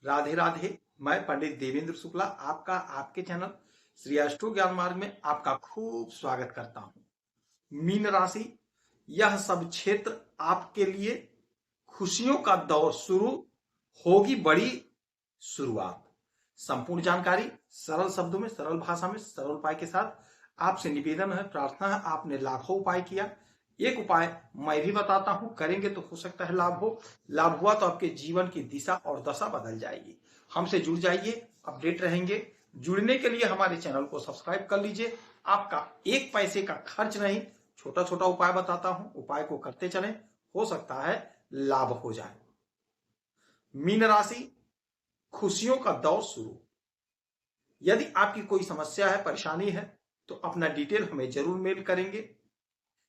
राधे राधे। मैं पंडित देवेंद्र शुक्ला आपका आपके चैनल श्री अष्टो ज्ञान मार्ग में आपका खूब स्वागत करता हूं। मीन राशि, यह सब क्षेत्र आपके लिए खुशियों का दौर शुरू होगी, बड़ी शुरुआत। संपूर्ण जानकारी सरल शब्दों में, सरल भाषा में, सरल उपाय के साथ आपसे निवेदन है, प्रार्थना है। आपने लाखों उपाय किया, एक उपाय मैं भी बताता हूं, करेंगे तो हो सकता है लाभ हो। लाभ हुआ तो आपके जीवन की दिशा और दशा बदल जाएगी। हमसे जुड़ जाइए, अपडेट रहेंगे। जुड़ने के लिए हमारे चैनल को सब्सक्राइब कर लीजिए। आपका एक पैसे का खर्च नहीं, छोटा छोटा उपाय बताता हूं, उपाय को करते चलें, हो सकता है लाभ हो जाए। मीन राशि, खुशियों का दौर शुरू। यदि आपकी कोई समस्या है, परेशानी है, तो अपना डिटेल हमें जरूर मेल करेंगे।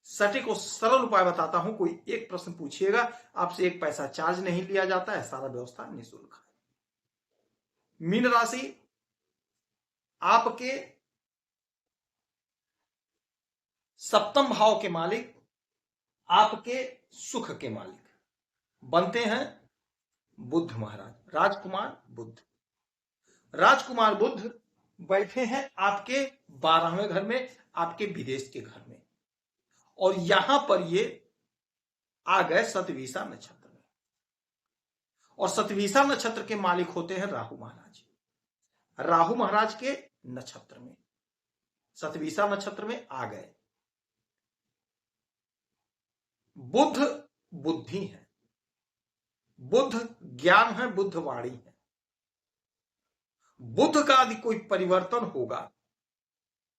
सटीक और सरल उपाय बताता हूं। कोई एक प्रश्न पूछिएगा, आपसे एक पैसा चार्ज नहीं लिया जाता है, सारा व्यवस्था निःशुल्क है। मीन राशि, आपके सप्तम भाव के मालिक, आपके सुख के मालिक बनते हैं बुध महाराज, राजकुमार बुध। राजकुमार बुध बैठे हैं आपके 12वें घर में, आपके विदेश के घर में, और यहां पर ये आ गए सतविसा नक्षत्र में। और सतविसा नक्षत्र के मालिक होते हैं राहु महाराज। राहु महाराज के नक्षत्र में, सतविसा नक्षत्र में आ गए। बुध बुद्धि है, बुध ज्ञान है, बुध वाणी है। बुध का यदि कोई परिवर्तन होगा,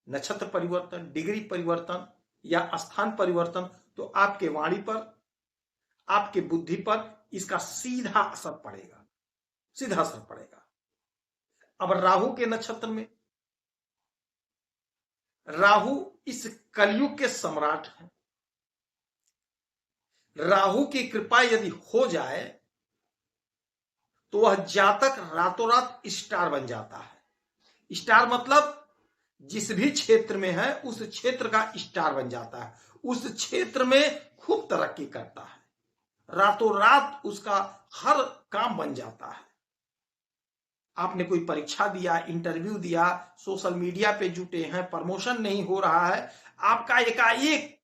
नक्षत्र परिवर्तन, डिग्री परिवर्तन या स्थान परिवर्तन, तो आपके वाणी पर, आपके बुद्धि पर इसका सीधा असर पड़ेगा, सीधा असर पड़ेगा। अब राहु के नक्षत्र में, राहु इस कलयुग के सम्राट हैं। राहु की कृपा यदि हो जाए तो वह जातक रातों रात स्टार बन जाता है। स्टार मतलब जिस भी क्षेत्र में है उस क्षेत्र का स्टार बन जाता है, उस क्षेत्र में खूब तरक्की करता है, रातों रात उसका हर काम बन जाता है। आपने कोई परीक्षा दिया, इंटरव्यू दिया, सोशल मीडिया पे जुटे हैं, प्रमोशन नहीं हो रहा है, आपका एकाएक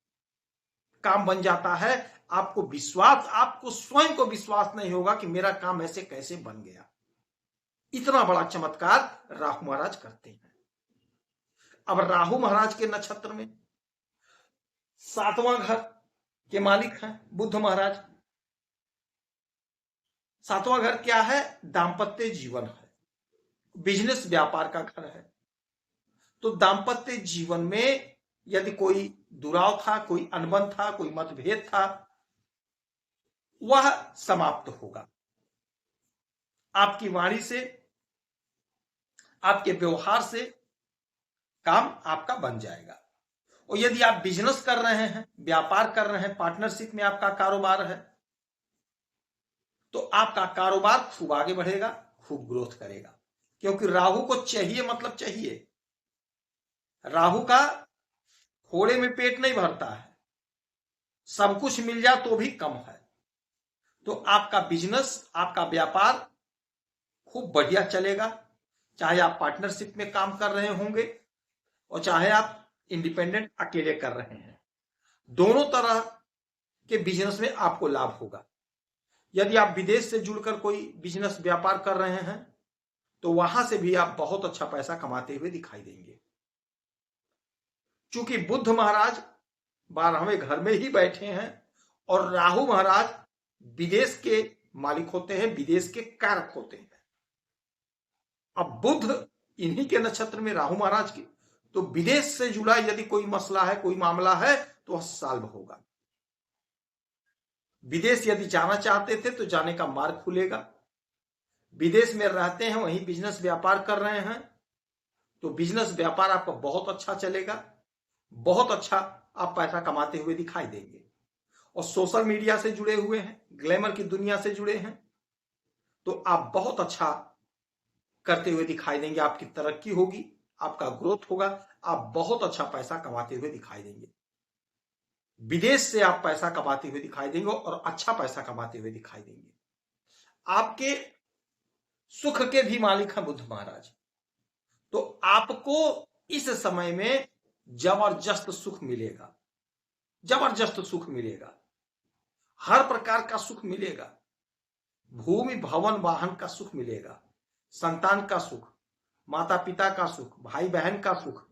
काम बन जाता है। आपको विश्वास, आपको स्वयं को विश्वास नहीं होगा कि मेरा काम ऐसे कैसे बन गया। इतना बड़ा चमत्कार राहु महाराज करते हैं। अब राहु महाराज के नक्षत्र में 7वां घर के मालिक हैं बुध महाराज। 7वां घर क्या है? दाम्पत्य जीवन है, बिजनेस व्यापार का घर है। तो दाम्पत्य जीवन में यदि कोई दुराव था, कोई अनबन था, कोई मतभेद था, वह समाप्त होगा। आपकी वाणी से, आपके व्यवहार से काम आपका बन जाएगा। और यदि आप बिजनेस कर रहे हैं, व्यापार कर रहे हैं, पार्टनरशिप में आपका कारोबार है, तो आपका कारोबार खूब आगे बढ़ेगा, खूब ग्रोथ करेगा। क्योंकि राहु को चाहिए, मतलब चाहिए। राहु का थोड़े में पेट नहीं भरता है, सब कुछ मिल जाए तो भी कम है। तो आपका बिजनेस, आपका व्यापार खूब बढ़िया चलेगा, चाहे आप पार्टनरशिप में काम कर रहे होंगे और चाहे आप इंडिपेंडेंट अकेले कर रहे हैं। दोनों तरह के बिजनेस में आपको लाभ होगा। यदि आप विदेश से जुड़कर कोई बिजनेस व्यापार कर रहे हैं तो वहां से भी आप बहुत अच्छा पैसा कमाते हुए दिखाई देंगे। चूंकि बुध महाराज 12वें घर में ही बैठे हैं और राहु महाराज विदेश के मालिक होते हैं, विदेश के कारक होते हैं। अब बुध इन्हीं के नक्षत्र में, राहु महाराज के, तो विदेश से जुड़ा यदि कोई मसला है, कोई मामला है, तो वह सॉल्व होगा। विदेश यदि जाना चाहते थे तो जाने का मार्ग खुलेगा। विदेश में रहते हैं, वहीं बिजनेस व्यापार कर रहे हैं, तो बिजनेस व्यापार आपका बहुत अच्छा चलेगा, बहुत अच्छा आप पैसा कमाते हुए दिखाई देंगे। और सोशल मीडिया से जुड़े हुए हैं, ग्लैमर की दुनिया से जुड़े हैं, तो आप बहुत अच्छा करते हुए दिखाई देंगे। आपकी तरक्की होगी, आपका ग्रोथ होगा, आप बहुत अच्छा पैसा कमाते हुए दिखाई देंगे। विदेश से आप पैसा कमाते हुए दिखाई देंगे और अच्छा पैसा कमाते हुए दिखाई देंगे। आपके सुख के भी मालिक हैं बुद्ध महाराज। तो आपको इस समय में जबरदस्त सुख मिलेगा, जबरदस्त सुख मिलेगा, हर प्रकार का सुख मिलेगा। भूमि भवन वाहन का सुख मिलेगा, संतान का सुख, माता पिता का सुख, भाई बहन का सुख,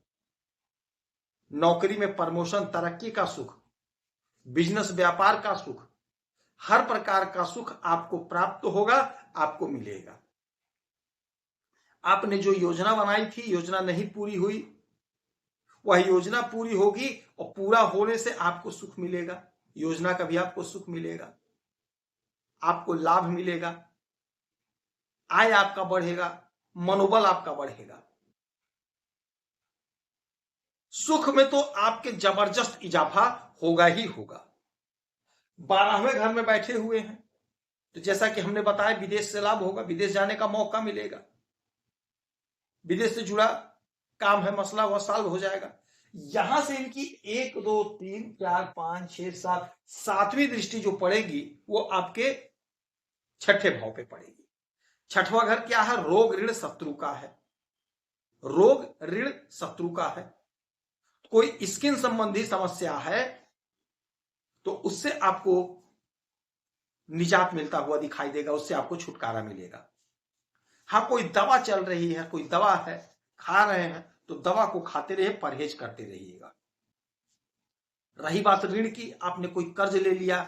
नौकरी में प्रमोशन तरक्की का सुख, बिजनेस व्यापार का सुख, हर प्रकार का सुख आपको प्राप्त होगा, आपको मिलेगा। आपने जो योजना बनाई थी, योजना नहीं पूरी हुई, वह योजना पूरी होगी और पूरा होने से आपको सुख मिलेगा, योजना का भी आपको सुख मिलेगा, आपको लाभ मिलेगा, आय आपका बढ़ेगा, मनोबल आपका बढ़ेगा। सुख में तो आपके जबरदस्त इजाफा होगा ही होगा। 12वें घर में बैठे हुए हैं तो जैसा कि हमने बताया विदेश से लाभ होगा, विदेश जाने का मौका मिलेगा, विदेश से जुड़ा काम है, मसला वह सॉल्व हो जाएगा। यहां से इनकी 1 2 3 4 5 6 7 7वीं दृष्टि जो पड़ेगी वो आपके छठे भाव पे पड़ेगी। छठवां घर क्या है? रोग ऋण शत्रु का है, रोग ऋण शत्रु का है। कोई स्किन संबंधी समस्या है तो उससे आपको निजात मिलता हुआ दिखाई देगा, उससे आपको छुटकारा मिलेगा। हाँ, कोई दवा चल रही है, कोई दवा है, खा रहे हैं तो दवा को खाते रहिए, परहेज करते रहिएगा। रही बात ऋण की, आपने कोई कर्ज ले लिया,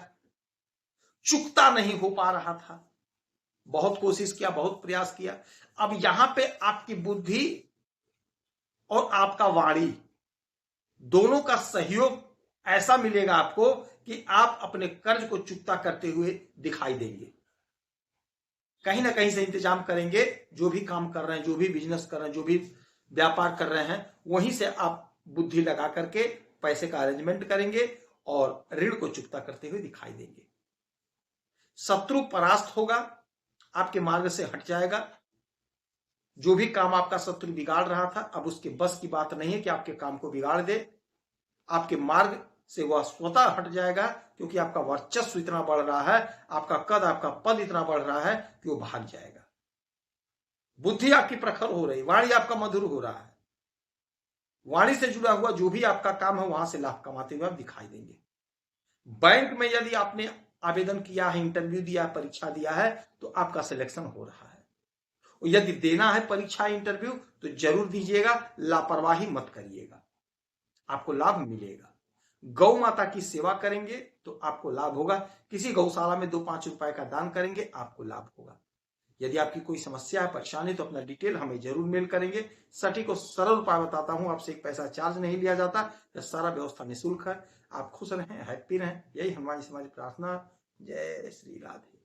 चुकता नहीं हो पा रहा था, बहुत कोशिश किया, बहुत प्रयास किया, अब यहां पे आपकी बुद्धि और आपका वाणी दोनों का सहयोग ऐसा मिलेगा आपको कि आप अपने कर्ज को चुकता करते हुए दिखाई देंगे। कहीं ना कहीं से इंतजाम करेंगे, जो भी काम कर रहे हैं, जो भी बिजनेस कर रहे हैं, जो भी व्यापार कर रहे हैं, वहीं से आप बुद्धि लगा करके पैसे का अरेंजमेंट करेंगे और ऋण को चुकता करते हुए दिखाई देंगे। शत्रु परास्त होगा, आपके मार्ग से हट जाएगा। जो भी काम आपका शत्रु बिगाड़ रहा था, अब उसके बस की बात नहीं है कि आपके काम को बिगाड़ दे, आपके मार्ग से वह स्वतः हट जाएगा, क्योंकि आपका वर्चस्व इतना बढ़ रहा है, आपका कद, आपका पद इतना बढ़ रहा है कि वो भाग जाएगा। बुद्धि आपकी प्रखर हो रही, वाणी आपका मधुर हो रहा है, वाणी से जुड़ा हुआ जो भी आपका काम है वहां से लाभ कमाते हुए आप दिखाई देंगे। बैंक में यदि आपने आवेदन किया है, इंटरव्यू दिया, परीक्षा दिया है, तो आपका सिलेक्शन हो रहा है। और यदि देना है परीक्षा इंटरव्यू तो जरूर दीजिएगा, लापरवाही मत करिएगा, आपको लाभ मिलेगा। गौ माता की सेवा करेंगे तो आपको लाभ होगा, किसी गौशाला में 2-5 रुपए का दान करेंगे, आपको लाभ होगा। यदि आपकी कोई समस्या है, परेशानी, तो अपना डिटेल हमें जरूर मेल करेंगे। सटीक और सरल उपाय बताता हूं, आपसे एक पैसा चार्ज नहीं लिया जाता, यह सारा व्यवस्था निःशुल्क है। आप खुश रहें, हैप्पी रहें, यही हमारी प्रार्थना। जय श्री राधे।